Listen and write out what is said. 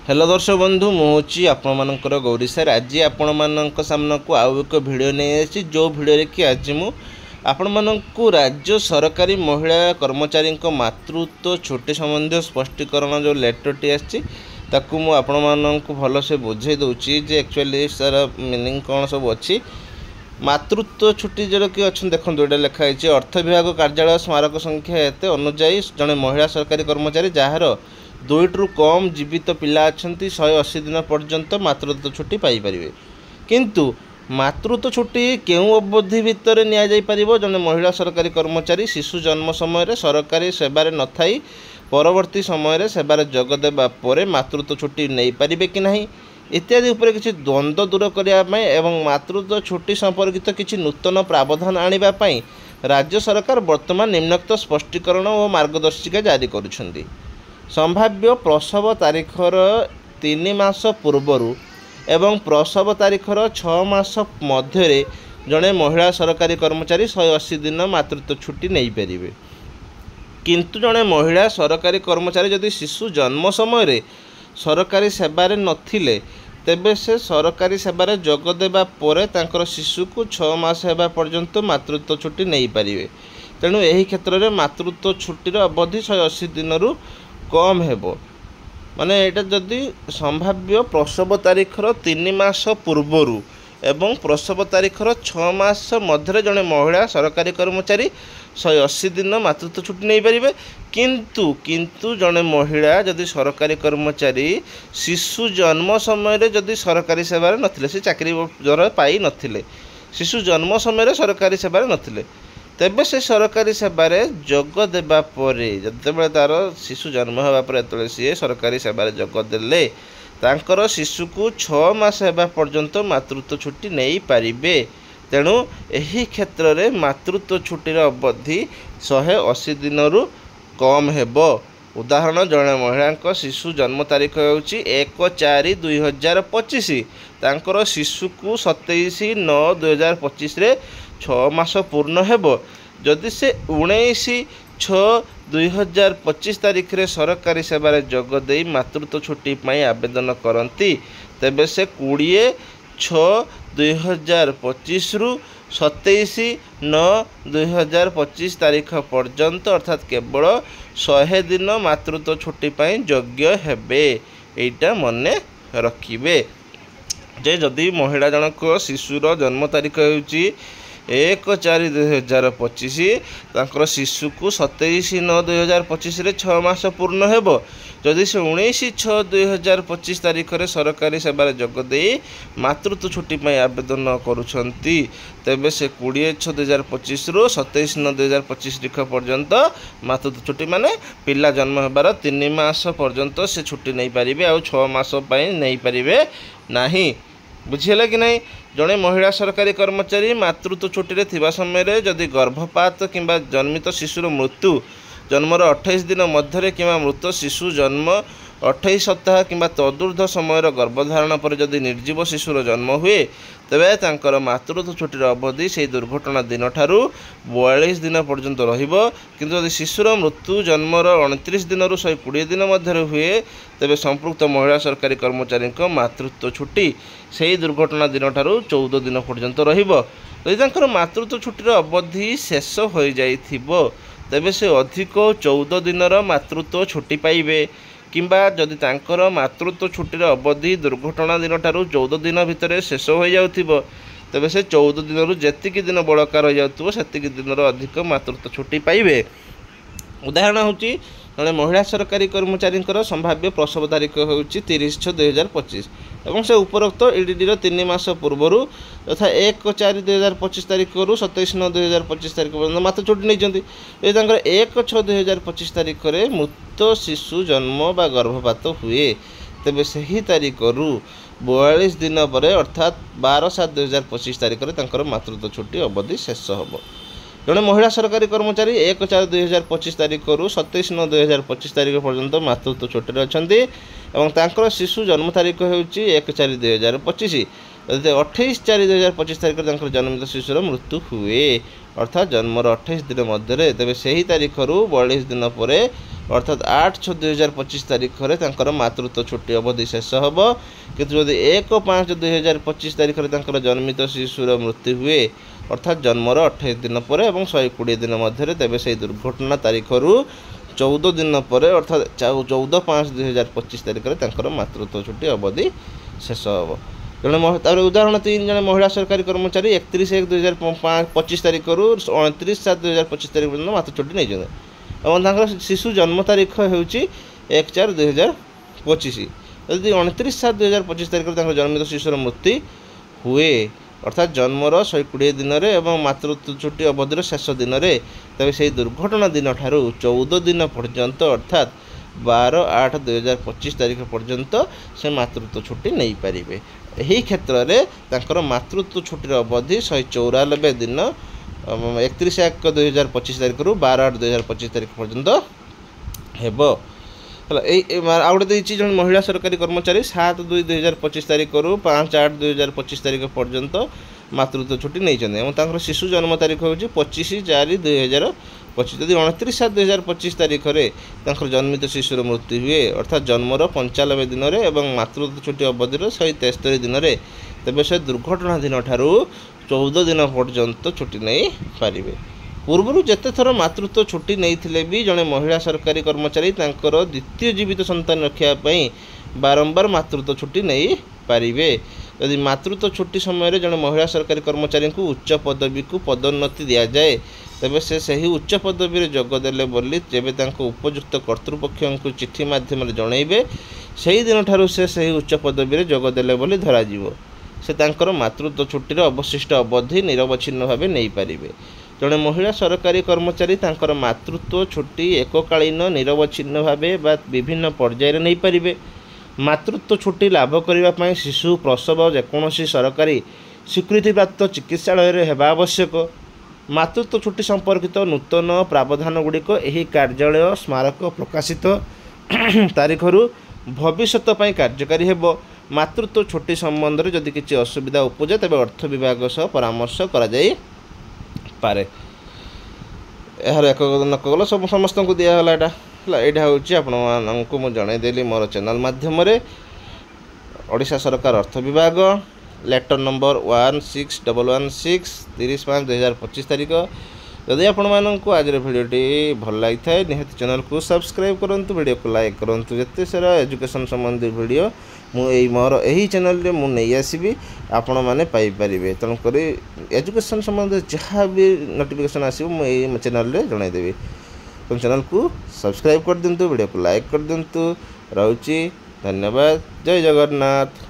Hello दर्शक बंधु मुझे आपणकर गौरी सर आज आपण मान सामना को आउ एक भिडियो नहीं जो भिडियो कि आज मु आपण मानू राज्य सरकारी महिला कर्मचारी मातृत्व छुट्टी संबंधी स्पष्टीकरण जो लेटरटी आसू मुझे भल से बुझे दूसरी जे एक्चुअली सार मीनिंग कौन सब अच्छी मातृत्व छुट्टी जो कि अच्छा देखो यहाँ लिखाई अर्थ विभाग कार्यालय स्मारक संख्या एत अनुजाई जड़े महिला सरकारी कर्मचारी जार दुईटू कम जीवित पिला अच्छा 180 दिन पर्यंत मातृत्व छुट्टी पाइपर किंतु मातृत्व छुट्टी केउं अवधि भितर नि जड़े महिला सरकारी कर्मचारी शिशु जन्म समय सरकारी सेवार न थाई परवर्ती समय सेवार जोगदेवा पर मातृत्व छुट्टी नहीं पारे कि नहीं इत्यादि उपर किसी द्वंद्व दूर करने एवं मातृत्व छुट्टी संपर्कित किसी नूतन प्रावधान आने राज्य सरकार वर्तमान निम्नोक्त स्पष्टीकरण और मार्गदर्शिका जारी करुछंती। संभाव्य प्रसव तारीखर 3 मास पूर्वर एवं प्रसव तारीखर 6 मास मध्य जड़े महिला सरकारी कर्मचारी 180 दिन मातृत्व छुट्टी नहीं पारे किंतु जड़े महिला सरकारी कर्मचारी जदि शिशु जन्म समय सरकारी सेवार नथिले तेबे से सरकारी सेवार जोगदेवा पर तांकर शिशु को 6 मास होगा पर्यंत मातृत्व छुट्टी नहीं पारे तेणु यही क्षेत्र में मातृत्व छुट्टीर अवधि 180 दिन रु कम हेबो माने एटा जदि संभाव्य प्रसव तारीखर 3 मास पूर्वर एवं प्रसव तारीखर 6 मास मध्य जड़े महिला सरकारी कर्मचारी 180 दिन मातृत्व छुट्टी नहीं पारे किंतु जड़े महिला जदि सरकारी कर्मचारी शिशु जन्म समय जदि सरकारी सेवार नथिले से चाकरी जर पाई नथिले शिशु जन्म समय सरकारी सेवार नथिले तेबे से सरकारी सेवार जोग देबा परे जते तार शिशु जन्म होगा पर सी सरकारी सेवार जोग देले तांकर शिशु को 6 मास होगा पर्यंत मातृत्व छुट्टी नहीं पारिबे तेणु एही क्षेत्र में मातृत्व छुट्टीर अवधि 180 दिन रु कम हेबो। उदाहरण जड़े महिला शिशु जन्म तारीख होउची 1/4/2025 तांकर शिशु को 27/9/2025 रे 6 मास पूर्ण हेबो जदि से 19/6/2025 तारीख रे सरकारी सेवार जोग दे मातृत्व छुट्टी पाई आवेदन करती तेबे से 20/6/2025 रु 27/9/2025 तारीख पर्यंत अर्थात केवल 100 दिन मातृत्व छुट्टी पाई योग्य हेबे एटा मने रखिबे जे जदि महिला जनक शिशुर जन्म तारीख होउची 1/4/2025 तांकर शिशु को 27/9/2025 रे 6 मास पूर्ण हेबो जदि से 19/6/2025 तारीख रे सरकारी सेवार जोग दे मातृत्व छुट्टी पाई आवेदन करुछंती तेबे से 20/6/2025 रु 27/9/2025 तारीख पर्यंत मातृत्व छुट्टी माने पिला जन्म होबार 3 मास पर्यंत से छुट्टी नहीं पारे आ 6 मास पाई नहीं पारे नाही बुझीला कि नहीं। जड़े महिला सरकारी कर्मचारी मातृत्व छुट्टी थिबा समय जदि गर्भपात किंबा जन्मित शिशुर मृत्यु जन्मर 28 दिन मध्य कि मृत शिशु जन्म 28 सप्ताह किंबा तदूर्ध समय गर्भधारण पर जदि निर्जीव शिशुर जन्म हुए तेबे तांकर मातृत्व छुट्टीर अवधि से दुर्घटना दिन ठारू 42 दिन पर्यंत रहिबो किंतु यदि शिशुर मृत्यु जन्मर 29 दिन रु 120 दिन मध्य हुए तेबे संपृक्त महिला सरकारी कर्मचारी मातृत्व छुट्टी से दुर्घटना दिन ठारू 14 दिन पर्यंत रहिबो यदि तांकर मातृत्व छुट्टीर अवधि शेष हो जाइथिबो तेबे से अधिक 14 दिनर मातृत्व छुट्टी पाइबे किंबा जदि तांकर मातृत्व छुट्टीर अवधि दुर्घटना दिन ठारू 14 दिन भितर शेष हो जाउथिबो तेबे से 14 दिन रु जेतिकी दिन बड़का रहि जाउथिबो सेतिकी दिनर अधिक मातृत्व छुट्टी पाइबे। उदाहरण होची जड़े महिला सरकारी कर्मचारी संभाव्य प्रसव तारीख होची 30/6/2025 और से उपरोक्त ईडीडी 3 मास पूर्वर तथा 1/4/2025 तारीख रु 27/9/2025 तारीख पर्यटन मात्र छुट्टी नहीं 1/6/2025 तारीख में मृत शिशु जन्म बा गर्भपात हुए तेबे सही तारीख रु 42 दिन पर अर्थात 12/7/2025 तारीख में मातृत्व छुट्टी अवधि शेष होब। जड़े महिला सरकारी कर्मचारी 1/4/2025 तारीख रु 27/9/2025 तारीख पर्यंत मातृत्व छुट्टी और शिशु जन्म तारीख होची 1/4/2025 यदि 28/4/2025 तारीख जन्मित शिशुर मृत्यु हुए अर्थात जन्मर 28 दिन मध्य तेबे सही तारीख रु 42 दिन पर अर्थात 8/6/2025 तारीख में मातृत्व छुट्टी अवधि शेष हम किंतु जदि 1/5/2025 तारीख में जन्मित शिशुर मृत्यु हुए अर्थात जन्मर 28 दिन पर 120 दिन मध्य तेज से दुर्घटना तारीख रू 14 दिन पर अर्थात 14/5/2025 तारीख में मातृत्व छुट्टी अवधि शेष हम। जड़े उदाहरण 3 जन महिला सरकारी कर्मचारी 31/1/2025 तारीख रू 29/7/2025 तारीख पर्यटन मातृत्व छुट्टी नहीं और शिशु जन्म तारीख हो 1/4/2025 यदि 29/7/2025 तारीख जन्मित शिशुर मृत्यु हुए अर्थात जन्मर 120 दिन में मातृत्व छुट्टी अवधि शेष दिन में तेज से दुर्घटना दिन ठारू 14 दिन पर्यंत अर्थात 12/8/2025 तारीख पर्यंत से मातृत्व छुट्टी नहीं पारे। यही क्षेत्र में मातृत्व छुट्टी अवधि 194 दिन 31/1/2025 तारीख रू 12/8/2025 तारीख पर्यंत हेब। आउ गए जन महिला सरकारी कर्मचारी 7/2/2025 तारीख रू 5/8/2025 तारीख पर्यंत मातृत्व छुट्टी नहीं शिशु जन्म तारीख हूँ 25/4/2025 यदि 29/7/2025 तारीख में जन्मित शिशुर मृत्यु हुए अर्थात जन्मर 95 दिन में मातृत्व छुट्टी अवधि 173 दिन में तेज से दुर्घटना दिन ठारू 14 दिन पर्यंत छुट्टी नहीं पारे। पूर्व जिते थर मातृत्व छुट्टी नहीं भी जड़े महिला सरकारी कर्मचारी द्वितीय जीवित संतान रखापी बारंबार मातृत्व छुट्टी नहीं पारे। यदि मातृत्व छुट्टी समय जड़े महिला सरकारी कर्मचारी को उच्च पदवी को पदोन्नति दि जाए तेज से उच्च पदवी में जोगदेले बोली जब उपयुक्त कर्तृपक्ष को चिठी मध्यम जनइबे से दिन ठारू से उच्च पदवी में जोगदेले बोली धर से मातृत्व छुट्टीर अवशिष्ट अवधि निरवच्छिन्न भाव नहीं पारे। जड़े महिला सरकारी कर्मचारी तांकर मातृत्व छुट्टी एककालीन निरवच्छिन्न भाव विभिन्न पर्यायर नहीं पारे। मातृत्व छुट्टी लाभ करने शिशु प्रसव जेकोसी सरकारी स्वीकृति प्राप्त चिकित्सालय हेबा आवश्यक। मातृत्व छुट्टी संपर्कित नूतन प्रावधान गुड़िक यही कार्यालय स्मारक प्रकाशित तारीख रू भविष्यत कार्यकारी हेब। मातृत्व छुट्टी संबंध में जदि किसी असुविधा उपजे तेज अर्थ विभाग सह परामर्श करा पारे। यार एक नकल समस्त को दिगला यहाँ हूँ आपको मुझे जनईदेली मोर चैनल मध्यम ओडिशा सरकार अर्थ विभाग लेटर नंबर 16116 30/5/2025 तारीख। यदि आपण मानक आज भिडियोटी भल लगी था निहाती चैनल को सब्सक्राइब करूँ वीडियो को लाइक करूँ जिते सारा एजुकेशन संबंधी वीडियो मुझे मोर यही चैनल रे मु नहीं आसबि आपण मैंने पाइपर तेणुक एजुकेशन संबंधी जहाँ भी नोटिफिकेशन आसो मुझे चैनल रे जनईदेवी। तो चैनल को सब्सक्राइब कर दिंतु वीडियो को लाइक कर दिंतु। रहुची धन्यवाद। जय जगन्नाथ।